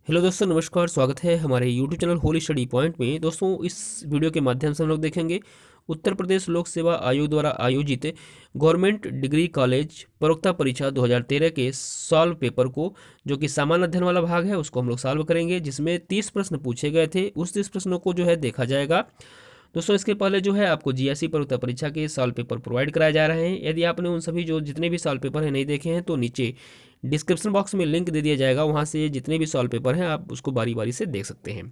Hello दोस्तों, नमस्कार। स्वागत है हमारे YouTube channel Holi study point में। दोस्तों, इस वीडियो के माध्यम से हम लोग देखेंगे उत्तर प्रदेश लोक सेवा आयोग द्वारा आयोजित गवर्नमेंट डिग्री कॉलेज प्रवक्ता परीक्षा 2013 के सॉल्व पेपर को, जो कि सामान्य अध्ययन वाला भाग है, उसको हम लोग सॉल्व करेंगे, जिसमें 30 प्रश्न पूछे गए थे। उस 30 प्रश्नों को जो है देखा जाएगा। दोस्तों, इसके पहले जो है आपको जीएसई प्रवक्ता परीक्षा के सॉल्व पेपर प्रोवाइड कराए जा रहे हैं। यदि आपने उन सभी जो जितने भी सॉल्व पेपर हैं नहीं देखे हैं तो नीचे डिस्क्रिप्शन बॉक्स में लिंक दे दिया जाएगा, वहाँ से जितने भी सॉल्व पेपर हैं आप उसको बारी बारी से देख सकते हैं।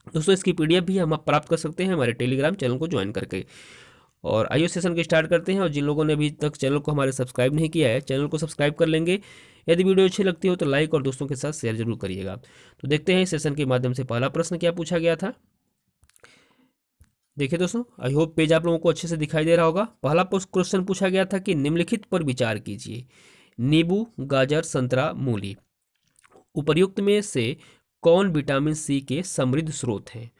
दोस्तों, इसकी पीडीएफ भी हम आप प्राप्त कर सकते हैं हमारे टेलीग्राम चैनल को ज्वाइन करके। और आइए सेशन के स्टार्ट करते हैं। और जिन लोगों ने अभी तक चैनल को हमारे सब्सक्राइब नहीं किया है, चैनल को सब्सक्राइब कर लेंगे। यदि वीडियो अच्छी लगती हो तो लाइक और दोस्तों के साथ शेयर जरूर करिएगा। तो देखते हैं इस सेशन के माध्यम से पहला प्रश्न क्या पूछा गया था। देखिए दोस्तों, आई होप पेज आप लोगों को अच्छे से दिखाई दे रहा होगा। पहला क्वेश्चन पूछा गया था कि निम्नलिखित पर विचार कीजिए। नींबू, गाजर, संतरा, मूली, उपर्युक्त में से कौन विटामिन सी के समृद्ध स्रोत हैं।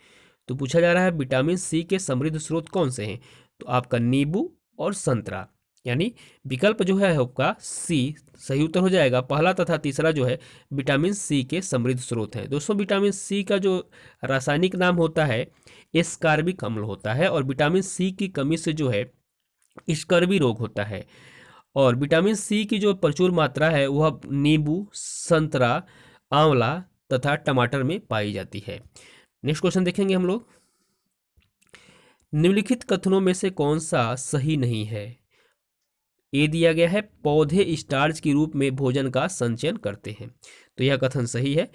तो पूछा जा रहा है विटामिन सी के समृद्ध स्रोत कौन से हैं। तो आपका नींबू और संतरा, यानी विकल्प जो है आपका सी सही उत्तर हो जाएगा। पहला तथा तीसरा जो है विटामिन सी के समृद्ध स्रोत हैं। दोस्तों, विटामिन सी का जो रासायनिक नाम होता है एस्कॉर्बिक अम्ल होता है, और विटामिन सी की कमी से जो है स्कर्वी रोग होता है। और विटामिन सी की जो प्रचुर मात्रा है वह नींबू, संतरा, आंवला तथा टमाटर में पाई जाती है। नेक्स्ट क्वेश्चन देखेंगे हम लोग। निम्नलिखित कथनों में से कौन सा सही नहीं है। ए दिया गया है पौधे स्टार्च के रूप में भोजन का संचयन करते हैं, तो यह कथन सही है।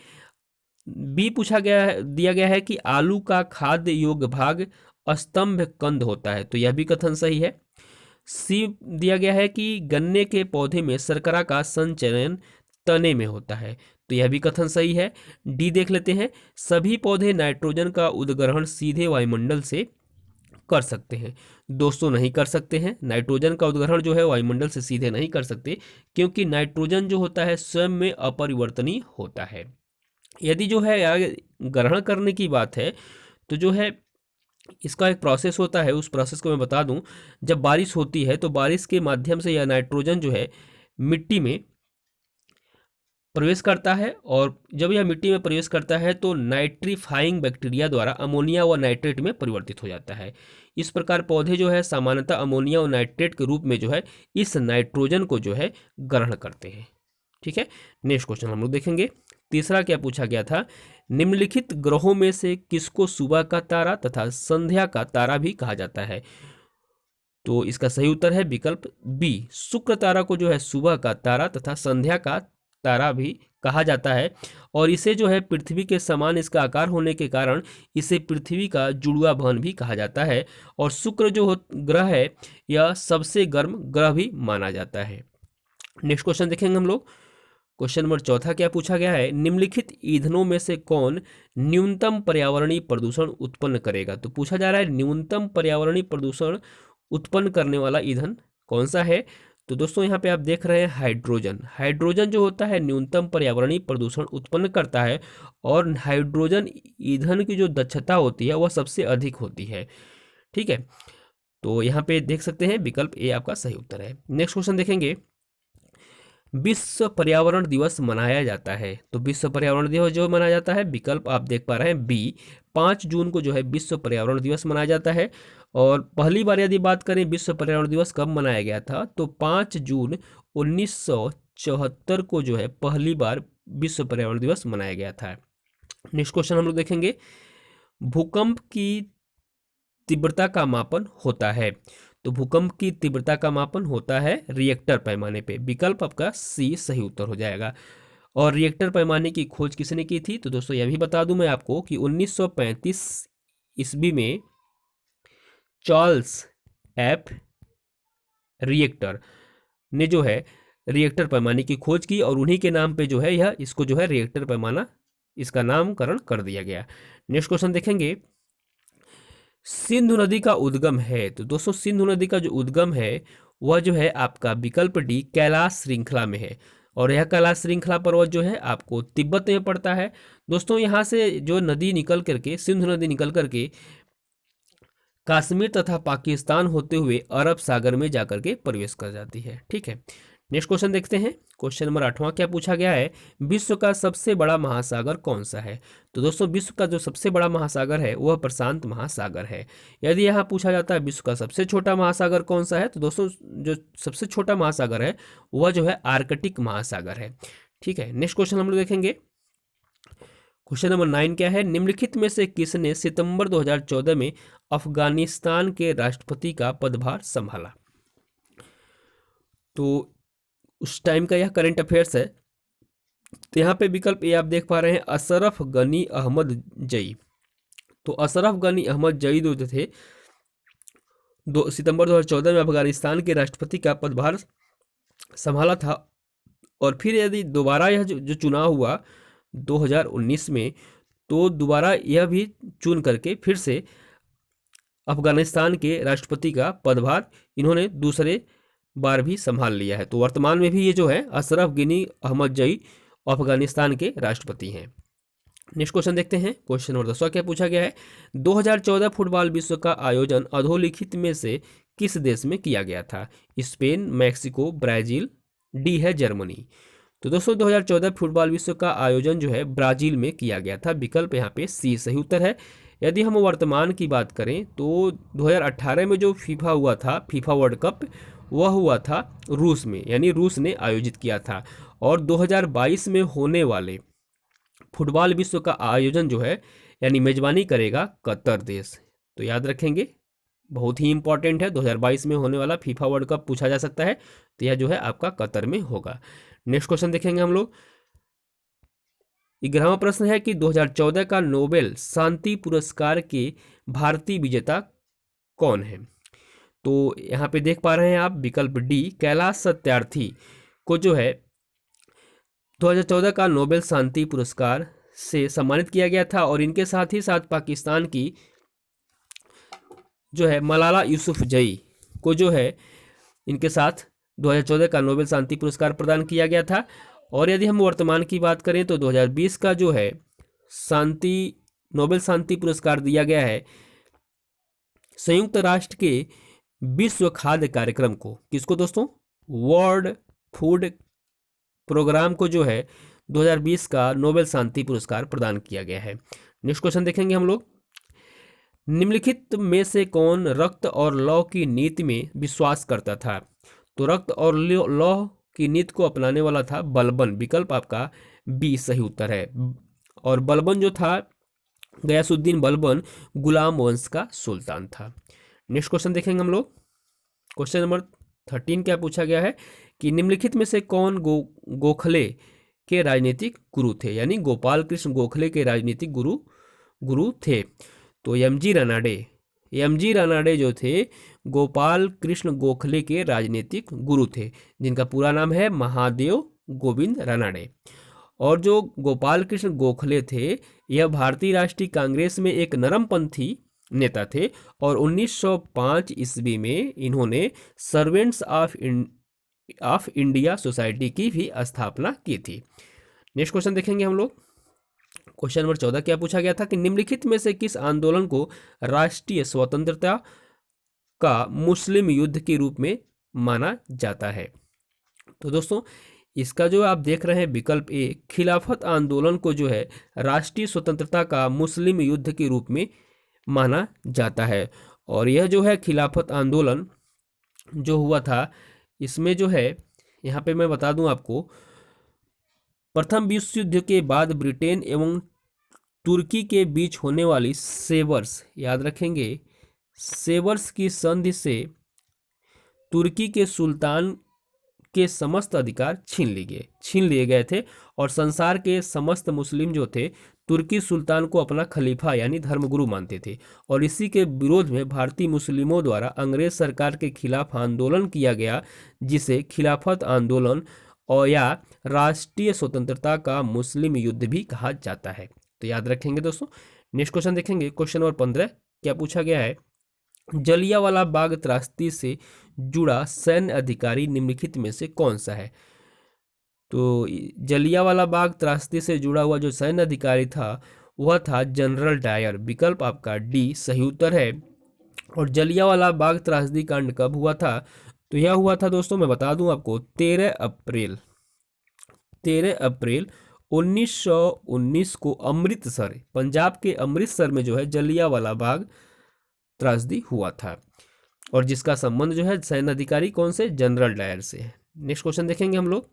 बी पूछा गया है, दिया गया है कि आलू का खाद्य योग्य भाग स्तंभ कंद होता है, तो यह भी कथन सही है। सी दिया गया है कि गन्ने के पौधे में शर्करा का संचयन तने में होता है, तो यह भी कथन सही है। डी देख लेते हैं, सभी पौधे नाइट्रोजन का उद्ग्रहण सीधे वायुमंडल से कर सकते हैं। दोस्तों, नहीं कर सकते हैं। नाइट्रोजन का उद्ग्रहण जो है वायुमंडल से सीधे नहीं कर सकते, क्योंकि नाइट्रोजन जो होता है स्वयं में अपरिवर्तनीय होता है। यदि जो है ग्रहण करने की बात है तो जो है इसका एक प्रोसेस होता है, उस प्रोसेस को मैं बता दूं। जब बारिश होती है तो बारिश के माध्यम से यह नाइट्रोजन जो है मिट्टी में प्रवेश करता है, और जब यह मिट्टी में प्रवेश करता है तो नाइट्रीफाइंग बैक्टीरिया द्वारा अमोनिया व नाइट्रेट में परिवर्तित हो जाता है। इस प्रकार पौधे जो है सामान्यतः अमोनिया और नाइट्रेट के रूप में जो है इस नाइट्रोजन को जो है ग्रहण करते हैं। ठीक है, नेक्स्ट क्वेश्चन हम लोग देखेंगे। तीसरा क्या पूछा गया था, निम्नलिखित ग्रहों में से किसको सुबह का तारा तथा संध्या का तारा भी कहा जाता है। तो इसका सही उत्तर है विकल्प बी, शुक्र तारा को जो है सुबह का तारा तथा संध्या का तारा भी कहा जाता है। और इसे जो है पृथ्वी के समान इसका आकार होने के कारण इसे पृथ्वी का जुड़वा बहन भी कहा जाता है। और शुक्र जो ग्रह है यह सबसे गर्म ग्रह भी माना जाता है। नेक्स्ट क्वेश्चन देखेंगे हम लोग। क्वेश्चन नंबर चौथा क्या पूछा गया है, निम्नलिखित ईंधनों में से कौन न्यूनतम पर्यावरणीय प्रदूषण उत्पन्न करेगा। तो पूछा जा रहा है न्यूनतम पर्यावरणीय प्रदूषण उत्पन्न करने वाला ईंधन कौन सा है। तो दोस्तों, यहाँ पे आप देख रहे हैं हाइड्रोजन। हाइड्रोजन जो होता है न्यूनतम पर्यावरणीय प्रदूषण उत्पन्न करता है, और हाइड्रोजन ईंधन की जो दक्षता होती है वह सबसे अधिक होती है। ठीक है, तो यहाँ पे देख सकते हैं विकल्प ए आपका सही उत्तर है। नेक्स्ट क्वेश्चन देखेंगे। विश्व पर्यावरण दिवस मनाया जाता है, तो विश्व पर्यावरण दिवस जो मनाया जाता है, विकल्प आप देख पा रहे हैं बी, 5 जून को जो है विश्व पर्यावरण दिवस मनाया जाता है। और पहली बार यदि बात करें विश्व पर्यावरण दिवस कब मनाया गया था, तो 5 जून 1974 को जो है पहली बार विश्व पर्यावरण दिवस मनाया गया था। नेक्स्ट क्वेश्चन हम लोग देखेंगे। भूकंप की तीव्रता का मापन होता है, तो भूकंप की तीव्रता का मापन होता है रिएक्टर पैमाने पे। विकल्प आपका सी सही उत्तर हो जाएगा। और रिएक्टर पैमाने की खोज किसने की थी, तो दोस्तों यह भी बता दूं मैं आपको कि 1935 ईस्वी में चार्ल्स एफ रिएक्टर ने जो है रिएक्टर पैमाने की खोज की, और उन्हीं के नाम पे जो है यह इसको जो है रिएक्टर पैमाना इसका नामकरण कर दिया गया। नेक्स्ट क्वेश्चन देखेंगे। सिंधु नदी का उद्गम है, तो दोस्तों सिंधु नदी का जो उद्गम है वह जो है आपका विकल्प डी कैलाश श्रृंखला में है। और यह कैलाश श्रृंखला पर्वत जो है आपको तिब्बत में पड़ता है। दोस्तों, यहाँ से जो नदी निकल करके सिंधु नदी निकल करके कश्मीर तथा पाकिस्तान होते हुए अरब सागर में जाकर के प्रवेश कर जाती है। ठीक है, नेक्स्ट क्वेश्चन देखते हैं। क्वेश्चन नंबर 8वां क्या पूछा गया है, विश्व का सबसे बड़ा महासागर कौन सा है। तो दोस्तों विश्व का जो सबसे बड़ा महासागर है वह प्रशांत महासागर है। यदि यहाँ पूछा जाता है विश्व का सबसे छोटा महासागर कौन सा है, तो दोस्तों जो सबसे छोटा महासागर है वह जो है आर्कटिक महासागर है। ठीक है, नेक्स्ट क्वेश्चन हम लोग देखेंगे। क्वेश्चन नंबर 9 क्या है, निम्नलिखित में से किसने सितंबर 2014 में अफगानिस्तान के राष्ट्रपति का पदभार संभाला। तो उस टाइम का यह करंट अफेयर्स है। तो यहाँ पे विकल्प ए आप देख पा रहे हैं, अशरफ गनी अहमद जई। तो अशरफ गनी अहमद जई जो थे सितंबर 2014 में अफगानिस्तान के राष्ट्रपति का पदभार संभाला था। और फिर यदि दोबारा यह जो चुनाव हुआ 2019 में, तो दोबारा यह भी चुन करके फिर से अफगानिस्तान के राष्ट्रपति का पदभार इन्होंने दूसरे बार भी संभाल लिया है। तो वर्तमान में भी ये जो है अशरफ गनी अहमद जई अफगानिस्तान के राष्ट्रपति हैं। नेक्स्ट क्वेश्चन देखते हैं। क्वेश्चन नंबर 10वां क्या पूछा गया है, 2014 फुटबॉल विश्व का आयोजन अधोलिखित में से किस देश में किया गया था। स्पेन, मैक्सिको, ब्राजील, डी है जर्मनी। तो दोस्तों 2014 फुटबॉल विश्व का आयोजन जो है ब्राजील में किया गया था। विकल्प यहाँ पे सी सही उत्तर है। यदि हम वर्तमान की बात करें तो 2018 में जो फीफा हुआ था, फीफा वर्ल्ड कप, वह हुआ था रूस में, यानी रूस ने आयोजित किया था। और 2022 में होने वाले फुटबॉल विश्व का आयोजन जो है यानी मेजबानी करेगा कतर देश। तो याद रखेंगे, बहुत ही इंपॉर्टेंट है। 2022 में होने वाला फीफा वर्ल्ड कप पूछा जा सकता है, तो यह जो है आपका कतर में होगा। नेक्स्ट क्वेश्चन देखेंगे हम लोग। 11वां प्रश्न है कि 2014 का नोबेल शांति पुरस्कार के भारतीय विजेता कौन है। तो यहाँ पे देख पा रहे हैं आप विकल्प डी, कैलाश सत्यार्थी को जो है 2014 का नोबेल शांति पुरस्कार से सम्मानित किया गया था। और इनके साथ ही साथ पाकिस्तान की जो है मलाला यूसुफजई को जो है इनके साथ 2014 का नोबेल शांति पुरस्कार प्रदान किया गया था। और यदि हम वर्तमान की बात करें तो 2020 का जो है नोबेल शांति पुरस्कार दिया गया है संयुक्त राष्ट्र के विश्व खाद्य कार्यक्रम को। किसको दोस्तों, वर्ल्ड फूड प्रोग्राम को जो है 2020 का नोबेल शांति पुरस्कार प्रदान किया गया है। नेक्स्ट क्वेश्चन देखेंगे हम लोग। निम्नलिखित में से कौन रक्त और लौह की नीति में विश्वास करता था। तो रक्त और लौह की नीति को अपनाने वाला था बलबन। विकल्प आपका बी सही उत्तर है। और बलबन जो था, गयासुद्दीन बलबन गुलाम वंश का सुल्तान था। नेक्स्ट क्वेश्चन देखेंगे हम लोग। क्वेश्चन नंबर 13 क्या पूछा गया है कि निम्नलिखित में से कौन गोखले के राजनीतिक गुरु थे, यानी गोपाल कृष्ण गोखले के राजनीतिक गुरु थे। तो एमजी रानाडे जो थे गोपाल कृष्ण गोखले के राजनीतिक गुरु थे, जिनका पूरा नाम है महादेव गोविंद रानाडे। और जो गोपाल कृष्ण गोखले थे यह भारतीय राष्ट्रीय कांग्रेस में एक नरमपंथी नेता थे। और 1905 ईस्वी में इन्होंने सर्वेंट्स ऑफ इंडिया सोसाइटी की भी स्थापना की थी। नेक्स्ट क्वेश्चन देखेंगे हम लोग। क्वेश्चन नंबर 14 क्या पूछा गया था कि निम्नलिखित में से किस आंदोलन को राष्ट्रीय स्वतंत्रता का मुस्लिम युद्ध के रूप में माना जाता है। तो दोस्तों इसका जो आप देख रहे हैं विकल्प ए, खिलाफत आंदोलन को जो है राष्ट्रीय स्वतंत्रता का मुस्लिम युद्ध के रूप में माना जाता है। और यह जो है खिलाफत आंदोलन जो हुआ था, इसमें जो है यहाँ पे मैं बता दूं आपको, प्रथम विश्व युद्ध के बाद ब्रिटेन एवं तुर्की के बीच होने वाली सेवर्स, याद रखेंगे, सेवर्स की संधि से तुर्की के सुल्तान के समस्त अधिकार छीन लिए गए थे। और संसार के समस्त मुस्लिम जो थे तुर्की सुल्तान को अपना खलीफा यानी धर्मगुरु मानते थे। और इसी के विरोध में भारतीय मुस्लिमों द्वारा अंग्रेज सरकार के खिलाफ आंदोलन किया गया, जिसे खिलाफत आंदोलन और या राष्ट्रीय स्वतंत्रता का मुस्लिम युद्ध भी कहा जाता है। तो याद रखेंगे दोस्तों। नेक्स्ट क्वेश्चन देखेंगे। क्वेश्चन नंबर 15 क्या पूछा गया है, जलियांवाला बाग त्रासदी से जुड़ा सैन्य अधिकारी निम्नलिखित में से कौन सा है। तो जलियांवाला बाग त्रासदी से जुड़ा हुआ जो सैन्य अधिकारी था वह था जनरल डायर। विकल्प आपका डी सही उत्तर है। और जलियांवाला बाग त्रासदी कांड कब हुआ था, तो यह हुआ था दोस्तों, मैं बता दूं आपको, 13 अप्रैल 1919 को अमृतसर, पंजाब के अमृतसर में जो है जलियांवाला बाग त्रासदी हुआ था, और जिसका संबंध जो है सैन्य अधिकारी कौन से, जनरल डायर से है। नेक्स्ट क्वेश्चन देखेंगे हम लोग।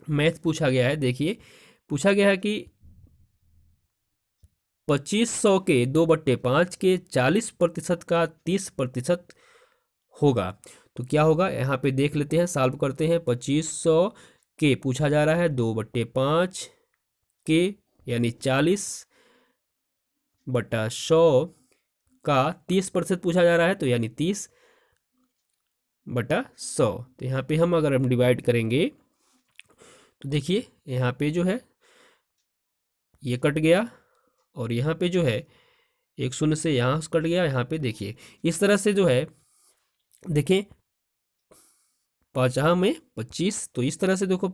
मैथ पूछा गया है, देखिए पूछा गया है कि 2500 के 2/5 के 40% का 30% होगा, तो क्या होगा, यहाँ पे देख लेते हैं, सॉल्व करते हैं। 2500 के पूछा जा रहा है 2/5 के यानी 40/100 का 30% पूछा जा रहा है, तो यानी 30/100। तो यहाँ पे हम अगर हम डिवाइड करेंगे तो देखिए यहाँ पे जो है ये कट गया, और यहाँ पे जो है एक शून्य से यहाँ कट गया, यहाँ पे देखिए इस तरह से जो है, देखें 5 में 25, तो इस तरह से देखो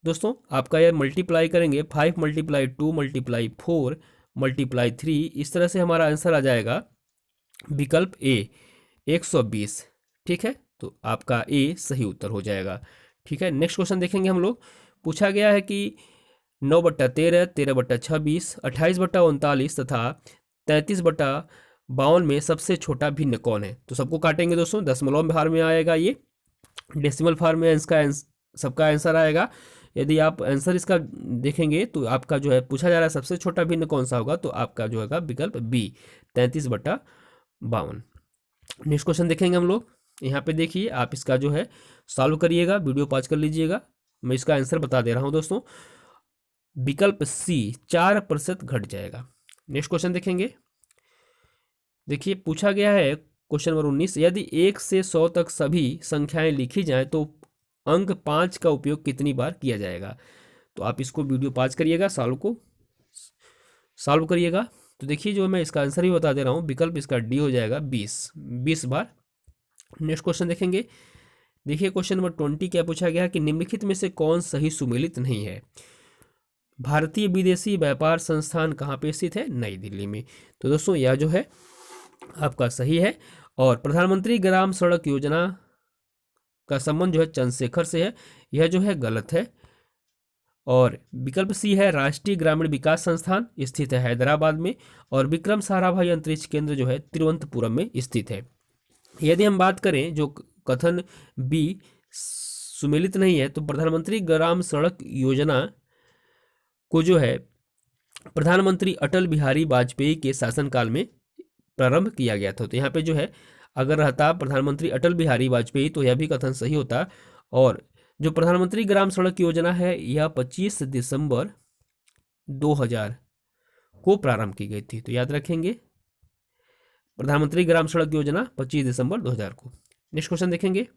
दोस्तों आपका ये मल्टीप्लाई करेंगे, 5 × 2 × 4 × 3, इस तरह से हमारा आंसर आ जाएगा विकल्प ए 120। ठीक है, तो आपका ए सही उत्तर हो जाएगा। ठीक है, नेक्स्ट क्वेश्चन देखेंगे हम लोग। पूछा गया है कि 9/13, 13/26, 28/39 तथा 33/52 में सबसे छोटा भिन्न कौन है। तो सबको काटेंगे दोस्तों, दशमलव भार में आएगा, ये डेसिमल फार्म में इसका सबका आंसर आएगा। यदि आप आंसर इसका देखेंगे तो आपका जो है पूछा जा रहा है सबसे छोटा भिन्न कौन सा होगा, तो आपका जो है विकल्प बी 33/52। नेक्स्ट क्वेश्चन देखेंगे हम लोग। यहाँ पे देखिए आप इसका जो है सॉल्व करिएगा, वीडियो पॉज कर लीजिएगा, मैं इसका आंसर बता दे रहा हूँ दोस्तों। विकल्प सी 4% घट जाएगा। नेक्स्ट क्वेश्चन देखेंगे। देखिए पूछा गया है क्वेश्चन नंबर 19, यदि 1 से 100 तक सभी संख्याएं लिखी जाएं तो अंक 5 का उपयोग कितनी बार किया जाएगा। तो आप इसको वीडियो पॉज करिएगा, सॉल्व करिएगा। तो देखिए जो मैं इसका आंसर ही बता दे रहा हूँ, विकल्प इसका डी हो जाएगा 20 बार। नेक्स्ट क्वेश्चन देखेंगे। देखिए क्वेश्चन नंबर 20 क्या पूछा गया कि निम्नलिखित में से कौन सही सुमेलित नहीं है। भारतीय विदेशी व्यापार संस्थान कहाँ पे स्थित है, नई दिल्ली में। तो दोस्तों यह जो है आपका सही है। और प्रधानमंत्री ग्राम सड़क योजना का संबंध जो है चंद्रशेखर से है, यह जो है गलत है। और विकल्प सी है राष्ट्रीय ग्रामीण विकास संस्थान स्थित है हैदराबाद में, और विक्रम साराभाई अंतरिक्ष केंद्र जो है तिरुवनंतपुरम में स्थित है। यदि हम बात करें जो कथन बी सुमेलित नहीं है, तो प्रधानमंत्री ग्राम सड़क योजना को जो है प्रधानमंत्री अटल बिहारी वाजपेयी के शासनकाल में प्रारंभ किया गया था। तो यहाँ पे जो है अगर रहता प्रधानमंत्री अटल बिहारी वाजपेयी तो यह भी कथन सही होता। और जो प्रधानमंत्री ग्राम सड़क योजना है यह 25 दिसंबर 2000 को प्रारंभ की गई थी। तो याद रखेंगे प्रधानमंत्री ग्राम सड़क योजना 25 दिसंबर 2000 को। नेक्स्ट क्वेश्चन देखेंगे।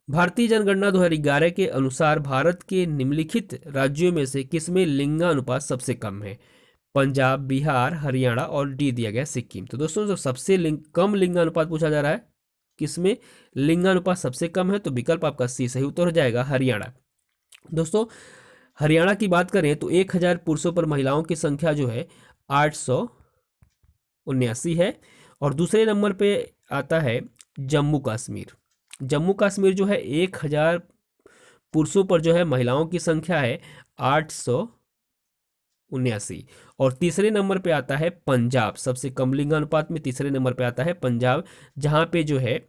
भारतीय जनगणना 2011 के अनुसार भारत के निम्नलिखित राज्यों में से किसमें लिंगानुपात सबसे कम है। पंजाब, बिहार, हरियाणा और डी दिया गया सिक्किम। तो दोस्तों जो सबसे कम लिंगानुपात पूछा जा रहा है, किसमें लिंगानुपात सबसे कम है, तो विकल्प आपका सी सही उत्तर हो जाएगा, हरियाणा। दोस्तों हरियाणा की बात करें तो 1000 पुरुषों पर महिलाओं की संख्या जो है 879 है। और दूसरे नंबर पे आता है जम्मू कश्मीर। जम्मू कश्मीर जो है 1000 पुरुषों पर जो है महिलाओं की संख्या है 879। और तीसरे नंबर पे आता है पंजाब, सबसे कम लिंगानुपात में तीसरे नंबर पे आता है पंजाब, जहाँ पे जो है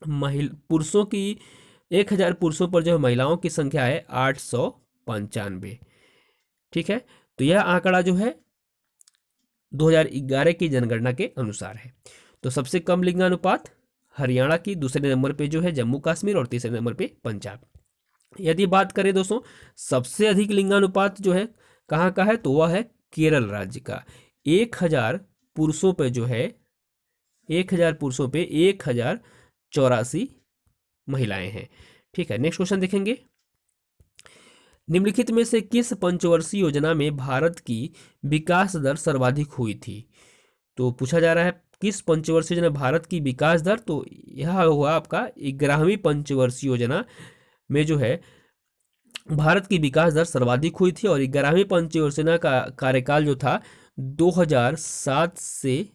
पुरुषों की 1000 पुरुषों पर जो है महिलाओं की संख्या है 895। ठीक है, तो यह आंकड़ा जो है 2011 की जनगणना के अनुसार है। तो सबसे कम लिंगानुपात हरियाणा की, दूसरे नंबर पे जो है जम्मू कश्मीर और तीसरे नंबर पे पंजाब। यदि बात करें दोस्तों सबसे अधिक लिंगानुपात जो है कहाँ का है, तो वह है केरल राज्य का। 1000 पुरुषों पे जो है 1000 पुरुषों पे 1084 महिलाएं हैं। ठीक है, नेक्स्ट क्वेश्चन देखेंगे। निम्नलिखित में से किस पंचवर्षीय योजना में भारत की विकास दर सर्वाधिक हुई थी। तो पूछा जा रहा है किस पंचवर्षीय योजना भारत की विकास दर, तो यह हुआ आपका 11वीं पंचवर्षीय योजना में जो है भारत की विकास दर सर्वाधिक हुई थी। और 11वीं पंचवर्षीय योजना का कार्यकाल जो था 2007 से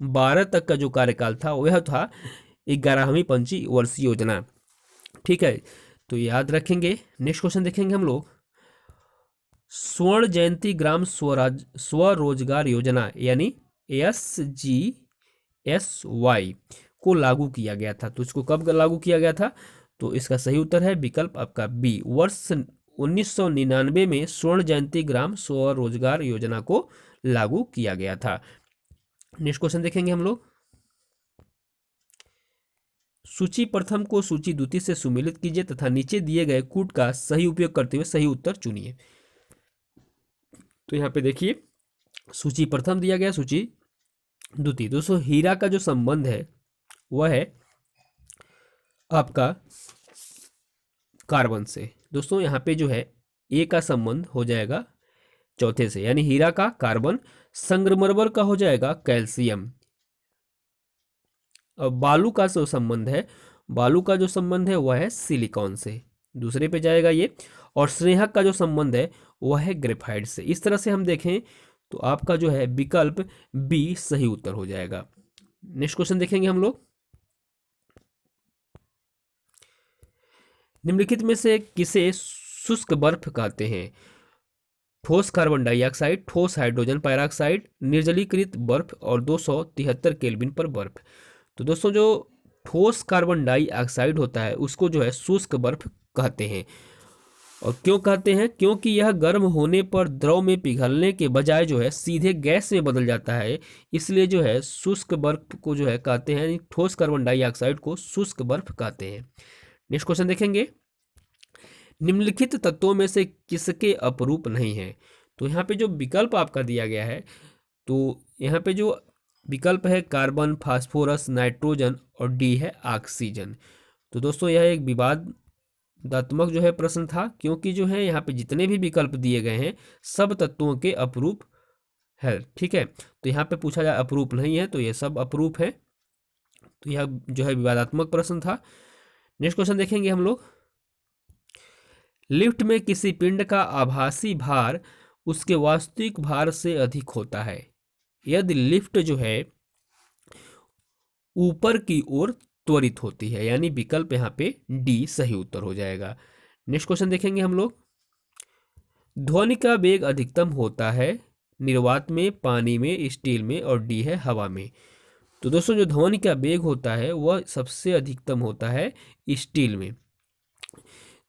12 तक का जो कार्यकाल था वह था 11वीं पंचवर्षीय योजना। ठीक है, तो याद रखेंगे। नेक्स्ट क्वेश्चन देखेंगे हम लोग, स्वर्ण जयंती ग्राम स्वरोजगार योजना यानी SGSY को लागू किया गया था। तो इसको कब लागू किया गया था? तो इसका सही उत्तर है विकल्प आपका बी, वर्ष 1999 में स्वर्ण जयंती ग्राम स्वरोजगार योजना को लागू किया गया था। नेक्स्ट क्वेश्चन देखेंगे हम लोग, सूची प्रथम को सूची द्वितीय से सुमेलित कीजिए तथा नीचे दिए गए कूट का सही उपयोग करते हुए सही उत्तर चुनिए। तो यहाँ पे देखिए, सूची प्रथम दिया गया, सूची द्वितीय। दोस्तों हीरा का जो संबंध है वह है आपका कार्बन से। दोस्तों यहाँ पे जो है ए का संबंध हो जाएगा चौथे से, यानी हीरा का कार्बन, संगमरमर का हो जाएगा कैल्शियम। और बालू का जो संबंध है, बालू का जो संबंध है वह है सिलिकॉन से, दूसरे पे जाएगा ये। और स्नेहक का जो संबंध है वह है ग्रेफाइट से। इस तरह से हम देखें तो आपका जो है विकल्प बी सही उत्तर हो जाएगा। नेक्स्ट क्वेश्चन देखेंगे हम लोग, निम्नलिखित में से किसे शुष्क बर्फ कहते हैं? ठोस कार्बन डाइऑक्साइड, ठोस हाइड्रोजन पेरोक्साइड, निर्जलीकृत बर्फ और 273 केल्विन पर बर्फ। तो दोस्तों जो ठोस कार्बन डाइऑक्साइड होता है उसको जो है शुष्क बर्फ कहते हैं। और क्यों कहते हैं? क्योंकि यह गर्म होने पर द्रव में पिघलने के बजाय जो है सीधे गैस में बदल जाता है, इसलिए जो है शुष्क बर्फ को जो है कहते हैं, ठोस कार्बन डाइऑक्साइड को शुष्क बर्फ कहते हैं। नेक्स्ट क्वेश्चन देखेंगे, निम्नलिखित तत्वों में से किसके अपरूप नहीं है? तो यहाँ पे जो विकल्प आपका दिया गया है, तो यहाँ पे जो विकल्प है कार्बन, फास्फोरस, नाइट्रोजन और डी है ऑक्सीजन। तो दोस्तों यह एक विवादात्मक जो है प्रश्न था, क्योंकि जो है यहाँ पे जितने भी विकल्प दिए गए हैं सब तत्वों के अपरूप है। ठीक है, तो यहाँ पे पूछा जाए अपरूप नहीं है, तो ये सब अपरूप है। तो यह जो है विवादात्मक प्रश्न था। नेक्स्ट क्वेश्चन देखेंगे हम लोग, लिफ्ट में किसी पिंड का आभासी भार उसके वास्तविक भार से अधिक होता है यदि लिफ्ट जो है ऊपर की ओर त्वरित होती है, यानी विकल्प यहाँ पे डी सही उत्तर हो जाएगा। नेक्स्ट क्वेश्चन देखेंगे हम लोग, ध्वनि का वेग अधिकतम होता है निर्वात में, पानी में, स्टील में और डी है हवा में। तो दोस्तों जो ध्वनि का वेग होता है वह सबसे अधिकतम होता है स्टील में।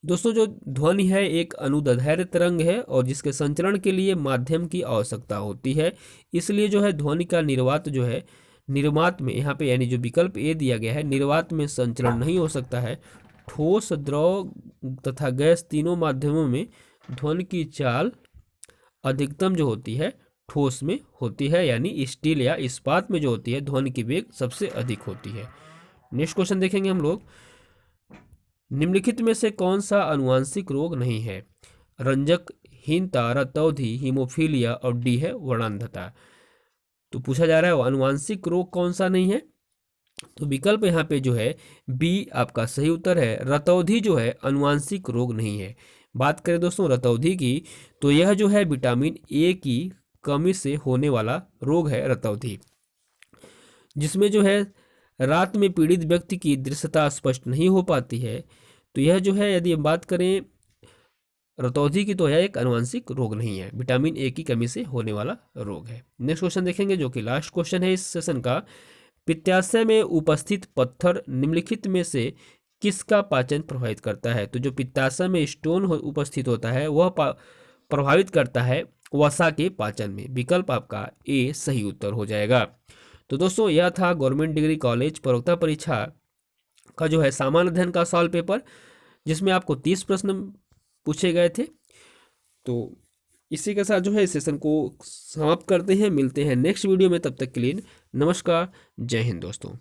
दोस्तों जो ध्वनि है एक अनुदैर्ध्य तरंग है और जिसके संचरण के लिए माध्यम की आवश्यकता होती है, इसलिए जो है ध्वनि का निर्वात जो है निर्वात में यहाँ पे यानी जो विकल्प ए दिया गया है निर्वात में संचरण नहीं हो सकता है। ठोस, द्रव तथा गैस तीनों माध्यमों में ध्वनि की चाल अधिकतम जो होती है ठोस में होती है, यानी स्टील या इस्पात में जो होती है ध्वनि की वेग सबसे अधिक होती है। नेक्स्ट क्वेश्चन देखेंगे हम लोग, निम्नलिखित में से कौन सा अनुवांशिक रोग नहीं है? रंजकहीनता, रतौंधी, हीमोफीलिया और डी है वर्णांधता। तो पूछा जा रहा है अनुवांशिक रोग कौन सा नहीं है? तो विकल्प यहाँ पे जो है बी आपका सही उत्तर है। रतौंधी जो है अनुवांशिक रोग नहीं है। बात करें दोस्तों रतौंधी की, तो यह जो है विटामिन ए की कमी से होने वाला रोग है रतौंधी, जिसमें जो है रात में पीड़ित व्यक्ति की दृश्यता स्पष्ट नहीं हो पाती है। तो यह जो है यदि हम बात करें रतौंधी की, तो यह एक आनुवंशिक रोग नहीं है, विटामिन ए की कमी से होने वाला रोग है। नेक्स्ट क्वेश्चन देखेंगे जो कि लास्ट क्वेश्चन है इस सेशन का, पित्ताशय में उपस्थित पत्थर निम्नलिखित में से किसका पाचन प्रभावित करता है? तो जो पित्ताशय में स्टोन उपस्थित होता है वह प्रभावित करता है वसा के पाचन में। विकल्प आपका ए सही उत्तर हो जाएगा। तो दोस्तों यह था गवर्नमेंट डिग्री कॉलेज प्रवक्ता परीक्षा का जो है सामान्य अध्ययन का सॉल्व पेपर, जिसमें आपको 30 प्रश्न पूछे गए थे। तो इसी के साथ जो है इस सेशन को समाप्त करते हैं, मिलते हैं नेक्स्ट वीडियो में, तब तक के लिए नमस्कार, जय हिंद दोस्तों।